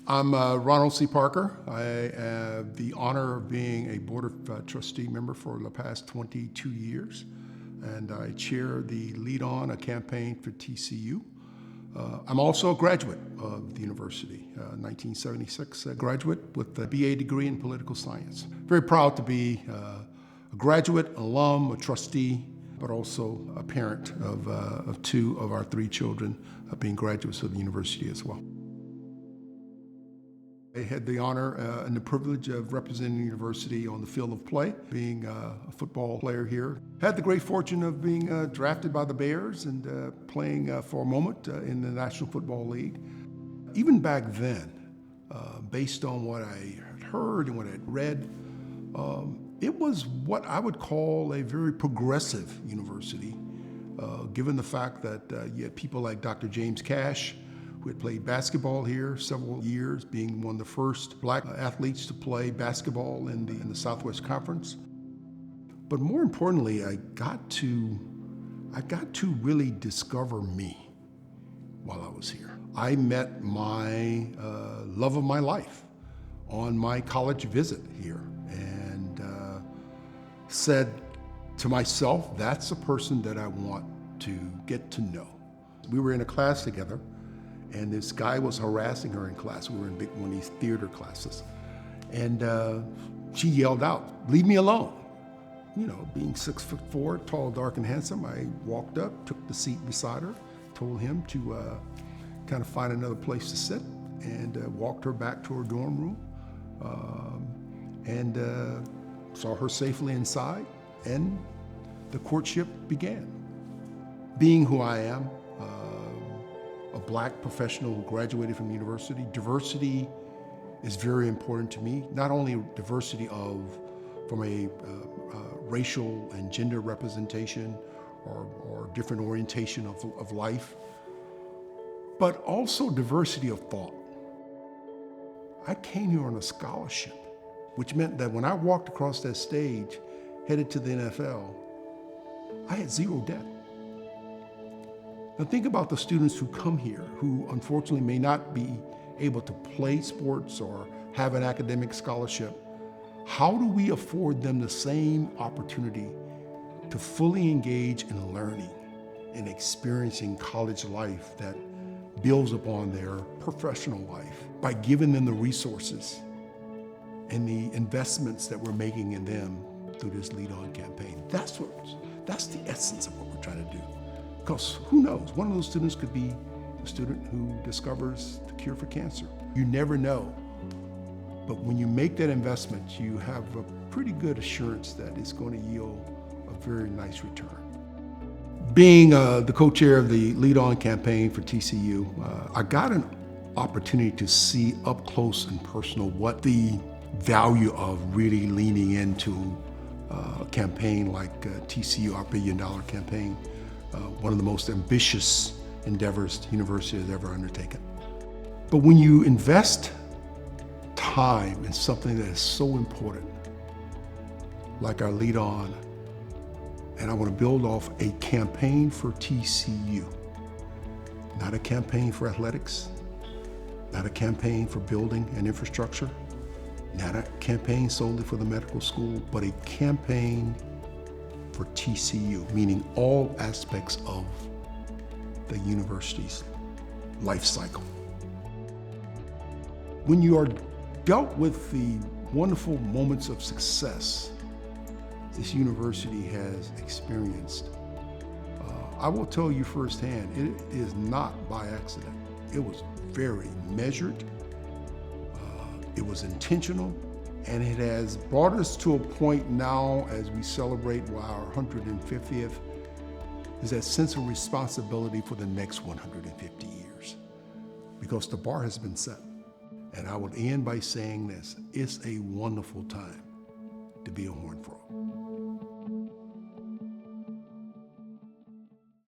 I'm Ronald C. Parker. I have the honor of being a Board of Trustee member for the past 22 years, and I chair the Lead On, a campaign for TCU. I'm also a graduate of the university, 1976 graduate with a BA degree in political science. Very proud to be a graduate, alum, a trustee, but also a parent of two of our three children being graduates of the university as well. I had the honor and the privilege of representing the university on the field of play, being a football player here. Had the great fortune of being drafted by the Bears and playing for a moment in the National Football League. Even back then, based on what I had heard and what I had read, it was what I would call a very progressive university, given the fact that you had people like Dr. James Cash, who had played basketball here several years, being one of the first black athletes to play basketball in the Southwest Conference. But more importantly, I got to really discover me while I was here. I met my love of my life on my college visit here, and said to myself, that's a person that I want to get to know. We were in a class together, and this guy was harassing her in class. We were in one of these theater classes. And she yelled out, "Leave me alone." You know, being 6'4", tall, dark, and handsome, I walked up, took the seat beside her, told him to kind of find another place to sit, and walked her back to her dorm room, and saw her safely inside, and the courtship began. Being who I am, a black professional who graduated from the university, diversity is very important to me. Not only diversity from a racial and gender representation or different orientation of life, but also diversity of thought. I came here on a scholarship, which meant that when I walked across that stage, headed to the NFL, I had zero debt. Now think about the students who come here who unfortunately may not be able to play sports or have an academic scholarship. How do we afford them the same opportunity to fully engage in learning and experiencing college life that builds upon their professional life by giving them the resources and the investments that we're making in them through this Lead On campaign? That's the essence of what we're trying to do. Because who knows, one of those students could be a student who discovers the cure for cancer. You never know. But when you make that investment, you have a pretty good assurance that it's going to yield a very nice return. Being the co-chair of the Lead On campaign for TCU, I got an opportunity to see up close and personal what the value of really leaning into a campaign like TCU, our $1 billion campaign, one of the most ambitious endeavors the university has ever undertaken. But when you invest time in something that is so important, like our Lead On, and I want to build off a campaign for TCU, not a campaign for athletics, not a campaign for building and infrastructure, not a campaign solely for the medical school, but a campaign for TCU, meaning all aspects of the university's life cycle. When you are dealt with the wonderful moments of success this university has experienced, I will tell you firsthand, it is not by accident. It was very measured, it was intentional, and it has brought us to a point now as we celebrate our 150th, is that sense of responsibility for the next 150 years. Because the bar has been set. And I would end by saying this, it's a wonderful time to be a Horned Frog.